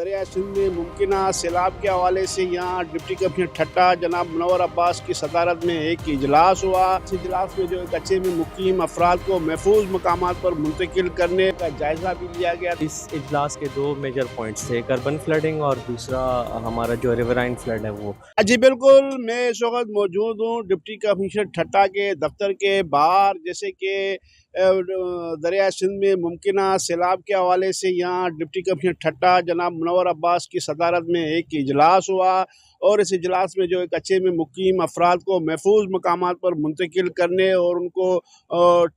दरिया सिंध में मुमकिन सैलाब के हवाले से यहाँ डिप्टी कमिश्नर ठट्टा जनाब मुनव्वर अब्बास की सदारत में एक इजलास हुआ। इस इजलास में जो कच्चे में मुकीम अफराद को महफूज मकामात पर मुंतकिल करने का जायजा भी लिया गया। इस इजलास के दो मेजर पॉइंट्स थे, एक अर्बन फ्लडिंग और दूसरा हमारा जो रिवराइन फ्लड है वो। जी बिल्कुल, मैं इस वक्त मौजूद हूँ डिप्टी कमिश्नर ठट्टा के दफ्तर के बाहर। जैसे कि दरिया सिंध में मुमकिन सैलाब के हवाले से यहाँ डिप्टी कमिश्नर ठट्टा जनाब मुनव्वर अब्बास की सदारत में एक इजलास हुआ और इस इजलास में जो कच्चे में मुकीम अफराद को महफूज मकामात पर मुंतकिल करने और उनको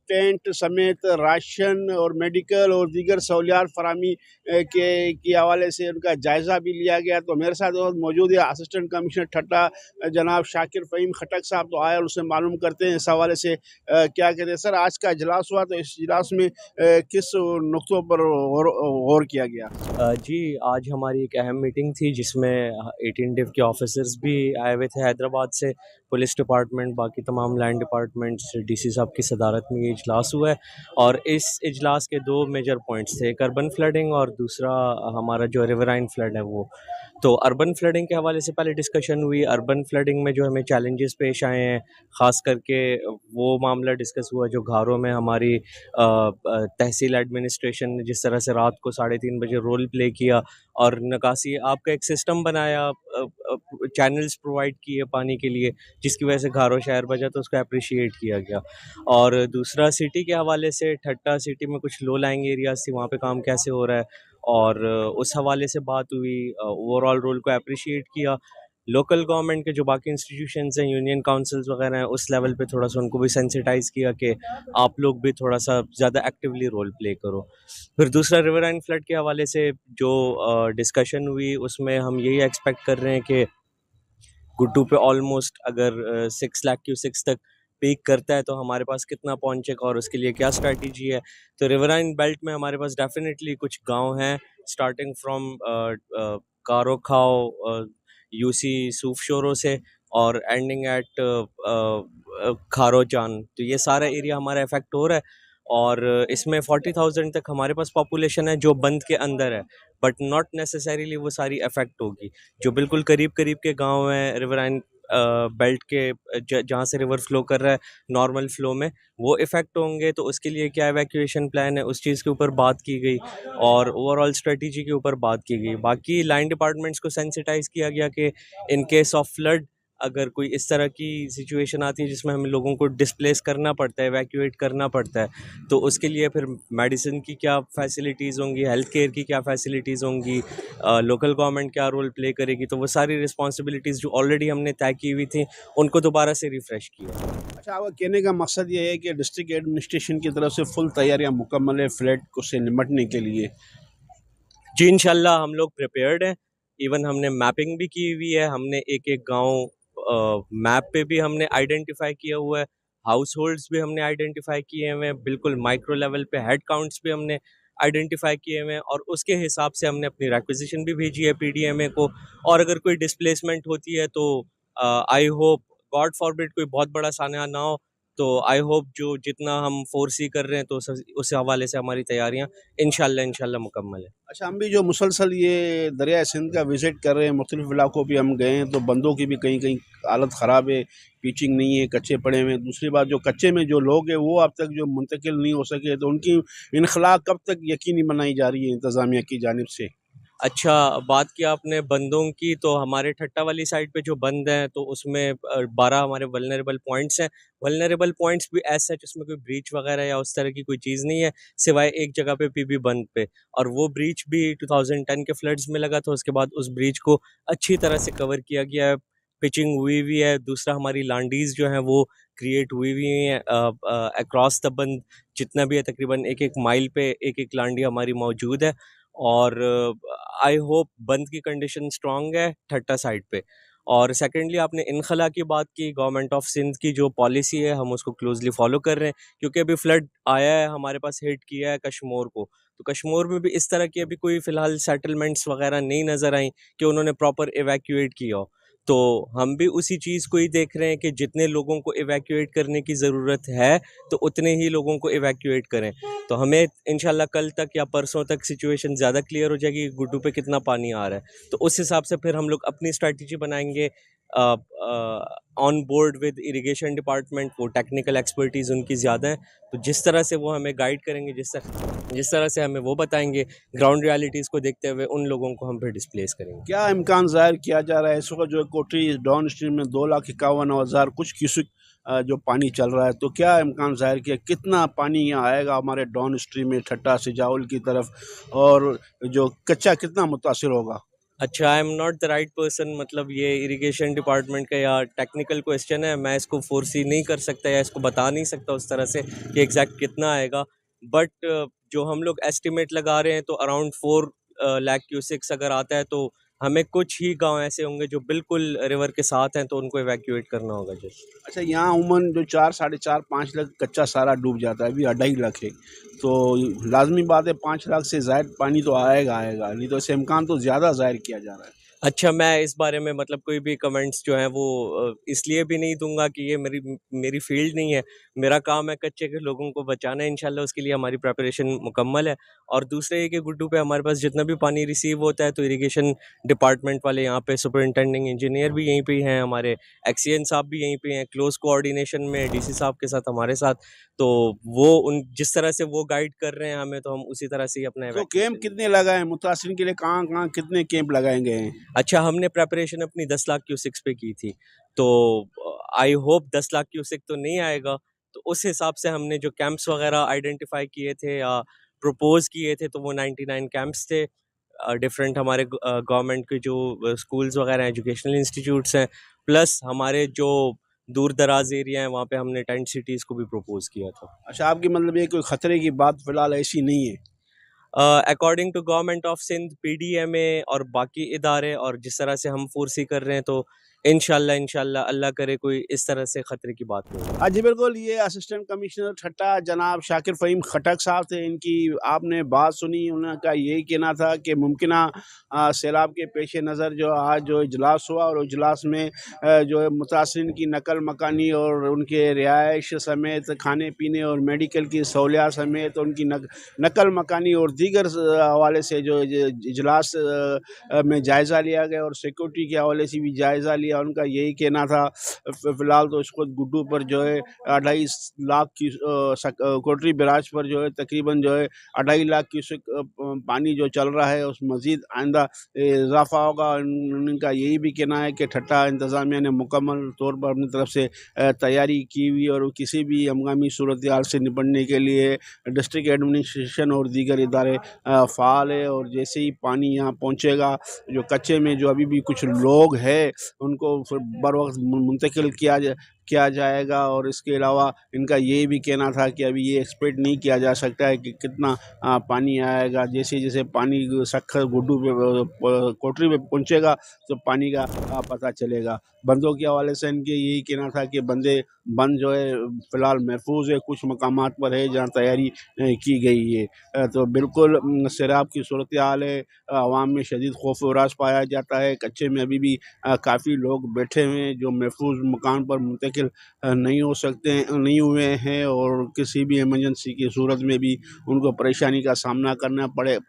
टेंट समेत राशन और मेडिकल और दीगर सहूलियात फरामी के हवाले से उनका जायज़ा भी लिया गया। तो मेरे साथ मौजूद है असिस्टेंट कमिश्नर ठट्टा जनाब शाकिर फ़हीम खटक साहब। तो आए और उससे मालूम करते हैं इस हवाले से क्या कहते हैं। सर, आज का इजलास हुआ, तो इस इजलास में किस नुक्तों पर गौर किया गया? जी, आज हमारी एक अहम मीटिंग थी जिसमें 18 डिव के ऑफिसर्स भी आए हुए थे हैदराबाद से, पुलिस डिपार्टमेंट, बाकी तमाम लैंड डिपार्टमेंट्स, डीसी साहब की सदारत में ये इजलास हुआ है। और इस इजलास के दो मेजर पॉइंट्स थे, एक अर्बन फ्लडिंग और दूसरा हमारा जो रिवराइन फ्लड है वो। तो अर्बन फ्लडिंग के हवाले से पहले डिस्कशन हुई। अर्बन फ्लडिंग में जो हमें चैलेंजेस पेश आए हैं, ख़ास करके वो मामला डिस्कस हुआ जो घारों में हमारी तहसील एडमिनिस्ट्रेशन ने जिस तरह से रात को 3:30 बजे रोल प्ले किया और निकासी आपका एक सिस्टम बनाया, चैनल्स प्रोवाइड किए पानी के लिए, जिसकी वजह से घारों शहर बचा, तो उसको अप्रिशिएट किया गया। और दूसरा सिटी के हवाले से, ठट्टा सिटी में कुछ लो लाइंग एरियाज थी, वहाँ पे काम कैसे हो रहा है, और उस हवाले से बात हुई। ओवरऑल रोल को अप्रिशिएट किया। लोकल गवर्नमेंट के जो बाकी इंस्टीट्यूशंस हैं, यूनियन काउंसिल्स वगैरह हैं, उस लेवल पे थोड़ा सा उनको भी सेंसिटाइज़ किया कि आप लोग भी थोड़ा सा ज़्यादा एक्टिवली रोल प्ले करो। फिर दूसरा रिवराइन फ्लड के हवाले से जो डिस्कशन हुई, उसमें हम यही एक्सपेक्ट कर रहे हैं कि गुड्डू पे ऑलमोस्ट अगर 6 लाख क्यूसेक्स तक पीक करता है तो हमारे पास कितना पहुंचेगा और उसके लिए क्या स्ट्रैटेजी है। तो रिवराइन बेल्ट में हमारे पास डेफिनेटली कुछ गांव हैं, स्टार्टिंग फ्रॉम कारो खाओ, यूसी सूफ शोरों से और एंडिंग एट खारो चांद। तो ये सारा एरिया हमारा इफेक्ट हो रहा है और इसमें 40,000 तक हमारे पास पॉपुलेशन है जो बंद के अंदर है, बट नॉट नेसेसरीली वो सारी अफेक्ट होगी। जो बिल्कुल करीब करीब के गांव हैं रिवराइन बेल्ट के, जहाँ से रिवर फ्लो कर रहा है नॉर्मल फ्लो में, वो इफ़ेक्ट होंगे। तो उसके लिए क्या एवैक्यूएशन प्लान है, उस चीज़ के ऊपर बात की गई और ओवरऑल स्ट्रेटजी के ऊपर बात की गई। बाकी लाइन डिपार्टमेंट्स को सेंसिटाइज किया गया कि इन केस ऑफ फ्लड अगर कोई इस तरह की सिचुएशन आती है जिसमें हमें लोगों को डिस्प्लेस करना पड़ता है, एवैक्यूएट करना पड़ता है, तो उसके लिए फिर मेडिसिन की क्या फैसिलिटीज़ होंगी, हेल्थ केयर की क्या फैसिलिटीज़ होंगी, लोकल गवर्नमेंट क्या रोल प्ले करेगी। तो वो सारी रिस्पॉन्सिबिलिटीज़ जो ऑलरेडी हमने तय की हुई थी उनको दोबारा से रिफ़्रेश किया। अच्छा, आपका कहने का मकसद ये है कि डिस्ट्रिक्ट एडमिनिस्ट्रेशन की तरफ से फुल तैयारियां मुकम्मल है फ्लड को से निपटने के लिए? जी, इंशाल्लाह हम लोग प्रिपेयर्ड हैं। इवन हमने मैपिंग भी की हुई है, हमने एक एक गांव मैप पे भी हमने आइडेंटिफाई किया हुआ है, हाउस होल्ड्स भी हमने आइडेंटिफाई किए हुए हैं, बिल्कुल माइक्रो लेवल पे हेड काउंट्स भी हमने आइडेंटिफाई किए हुए हैं और उसके हिसाब से हमने अपनी रिक्वेजिशन भी भेजी है पीडीएमए को। और अगर कोई डिस्प्लेसमेंट होती है तो आई होप, गॉड फॉरबिड, कोई बहुत बड़ा सान्या ना हो, तो आई होप जो जितना हम फोरसी कर रहे हैं तो उस हवाले से हमारी तैयारियां इंशाल्लाह मुकम्मल है। अच्छा, हम भी जो मुसलसल ये दरिया सिंध का विज़िट कर रहे हैं, मुख्तलिफ इलाकों पे हम गए हैं, तो बंदों की भी कहीं कहीं हालत ख़राब है, पिचिंग नहीं है, कच्चे पड़े हुए हैं। दूसरी बात, जो कच्चे में जो लोग हैं वो अब तक जो मुंतकिल नहीं हो सके, तो उनकी इनखला कब तक यकीनी बनाई जा रही है इंतज़ामिया की जानिब से? अच्छा, बात की आपने बंदों की, तो हमारे ठट्टा वाली साइड पे जो बंद हैं तो उसमें 12 हमारे वल्नरेबल पॉइंट्स हैं। वल्नरेबल पॉइंट्स भी एज़ सच उसमें कोई ब्रीच वगैरह या उस तरह की कोई चीज़ नहीं है, सिवाय एक जगह पे पीबी बंद पे, और वो ब्रीच भी 2010 के फ्लड्स में लगा था। उसके बाद उस ब्रीच को अच्छी तरह से कवर किया गया है, पिचिंग हुई हुई है। दूसरा, हमारी लांडीज़ जो हैं वो क्रिएट हुई हुई हैं अक्रॉस द बंद, जितना भी है तकरीबन 1-1 माइल पे 1-1 लांडी हमारी मौजूद है। और आई होप बंद की कंडीशन स्ट्रांग है ठट्टा साइड पे। और सेकेंडली, आपने इनखला की बात की, गवर्नमेंट ऑफ सिंध की जो पॉलिसी है हम उसको क्लोजली फॉलो कर रहे हैं, क्योंकि अभी फ्लड आया है हमारे पास, हिट किया है कश्मीर को। तो कश्मीर में भी इस तरह की अभी कोई फ़िलहाल सेटलमेंट्स वगैरह नहीं नज़र आई कि उन्होंने प्रॉपर एवैक्यूएट किया हो। तो हम भी उसी चीज़ को ही देख रहे हैं कि जितने लोगों को इवैक्यूएट करने की ज़रूरत है तो उतने ही लोगों को इवैक्यूएट करें। तो हमें इंशाल्लाह कल तक या परसों तक सिचुएशन ज़्यादा क्लियर हो जाएगी कि गुड्डू पे कितना पानी आ रहा है। तो उस हिसाब से फिर हम लोग अपनी स्ट्रैटेजी बनाएंगे on board with irrigation department. वो टेक्निकल एक्सपर्टीज़ उनकी ज़्यादा है, तो जिस तरह से वो हमें गाइड करेंगे, जिस तरह से हमें वो बताएंगे, ग्राउंड रियलिटीज़ को देखते हुए उन लोगों को हम फिर डिस्प्लेस करेंगे। क्या इम्कान ज़ाहिर किया जा रहा है इस वक्त जो है कोटरी डाउन स्ट्रीम में 2,51,000 कुछ क्यूसिक जो पानी चल रहा है, तो क्या इम्कान ज़ाहिर किया कितना पानी यहाँ आएगा हमारे डाउन स्ट्रीम में ठट्टा सिजावल की तरफ, और जो कच्चा कितना मुतासिर होगा? अच्छा, I am not the right person, मतलब ये इरिगेशन डिपार्टमेंट का या टेक्निकल क्वेश्चन है, मैं इसको फोरसी नहीं कर सकता या इसको बता नहीं सकता उस तरह से कि एग्जैक्ट कितना आएगा। बट जो हम लोग एस्टिमेट लगा रहे हैं तो अराउंड 4 लाख क्यूसिक्स अगर आता है, तो हमें कुछ ही गांव ऐसे होंगे जो बिल्कुल रिवर के साथ हैं, तो उनको इवैक्यूएट करना होगा जस्ट। अच्छा, यहाँ उमन जो 4, 4.5, 5 लाख कच्चा सारा डूब जाता है, अभी 2.5 लाख है, तो लाजमी बात है 5 लाख से ज़ायद पानी तो आएगा, नहीं तो इससे इम्कान तो ज़्यादा ज़ाहिर किया जा रहा है। अच्छा, मैं इस बारे में मतलब कोई भी कमेंट्स जो हैं वो इसलिए भी नहीं दूँगा कि ये मेरी फ़ील्ड नहीं है। मेरा काम है कच्चे के लोगों को बचाना, इंशाल्लाह उसके लिए हमारी प्रिपरेशन मुकम्मल है। और दूसरे ये कि गुड्डू पे हमारे पास जितना भी पानी रिसीव होता है, तो इरिगेशन डिपार्टमेंट वाले यहाँ पे सुपरिटेंडिंग इंजीनियर भी यहीं पे ही हैं, हमारे एक्सीएन साहब भी यहीं पे हैं, क्लोज़ कोऑर्डिनेशन में डीसी साहब के साथ हमारे साथ। तो वो उन जिस तरह से वो गाइड कर रहे हैं हमें, तो हम उसी तरह से ही अपना तो कैंप इवैक्यूएशन। कितने लगाए मुतासिरीन के लिए, कहाँ कितने कैंप लगाए गए हैं? अच्छा, हमने प्रिपरेशन अपनी 10 लाख क्यूसिक्स पे की थी, तो आई होप 10 लाख क्यूसिक तो नहीं आएगा। तो उस हिसाब से हमने जो कैंप्स वगैरह आइडेंटिफाई किए थे या प्रपोज किए थे, तो वो 99 कैंप्स थे। डिफरेंट हमारे गवर्नमेंट के जो स्कूल्स वगैरह एजुकेशनल इंस्टीट्यूट्स हैं, प्लस हमारे जो दूर दराज एरिया हैं, वहाँ पे हमने टेंट सिटीज़ को भी प्रपोज किया था। अच्छा, आपकी मतलब ये कोई ख़तरे की बात फ़िलहाल ऐसी नहीं है? According to government of Sindh, PDMA और बाकी इदारे, और जिस तरह से हम फोर्सी कर रहे हैं, तो इंशाल्लाह अल्लाह करे कोई इस तरह से ख़तरे की बात नहीं हो। हाँ जी, बिल्कुल, ये असिस्टेंट कमिश्नर ठट्टा जनाब शाकिर फ़हीम खटक साहब थे। इनकी आपने बात सुनी, उनका यही कहना था कि मुमकिना सैलाब के पेश नज़र जो आज जो इजलास हुआ, और इजलास में जो है मुतासिरीन की नकल मकानी और उनके रिहाइश समेत खाने पीने और मेडिकल की सहूलियात समेत उनकी नकल मकानी और दीगर हवाले से जो इजलास में जायज़ा लिया गया, और सिक्योरिटी के हवाले से भी जायज़ा लिया। उनका यही कहना था फ़िलहाल तो इसको गुड्डू पर जो है 2.5 लाख की कोटरी बैराज पर जो है तकरीबन जो है 2.5 लाख क्यूसेक पानी जो चल रहा है, उस मज़ीद आइंदा इजाफ़ा होगा। उनका यही भी कहना है कि ठट्टा इंतज़ामिया ने मुकम्मल तौर पर अपनी तरफ से तैयारी की हुई, और किसी भी हंगामी सूरत हाल से निपटने के लिए डिस्ट्रिक्ट एडमिनिस्ट्रेशन और दीगर इदारे फ़ाल है। और जैसे ही पानी यहाँ पहुँचेगा, जो कच्चे में जो अभी भी कुछ लोग हैं उनको फिर बर वक्त मुंतकिल किया जाएगा। और इसके अलावा इनका ये भी कहना था कि अभी ये एक्सपेक्ट नहीं किया जा सकता है कि कितना पानी आएगा। जैसे जैसे पानी सखर गुड्डू पे कोटरी पे पहुँचेगा, तो पानी का पता चलेगा। बंदों के हवाले से इनके यही कहना था कि बंद जो है फ़िलहाल महफूज है, कुछ मकामात पर है जहाँ तैयारी की गई है। तो बिल्कुल सैलाब की सूरत हाल है, आवाम में शदीद खौफ व हरास पाया जाता है। कच्चे में अभी भी काफ़ी लोग बैठे हुए हैं जो महफूज मकान पर मुंतकिल नहीं हुए हैं, और किसी भी इमरजेंसी की सूरत में भी उनको परेशानी का सामना करना पड़ेगा।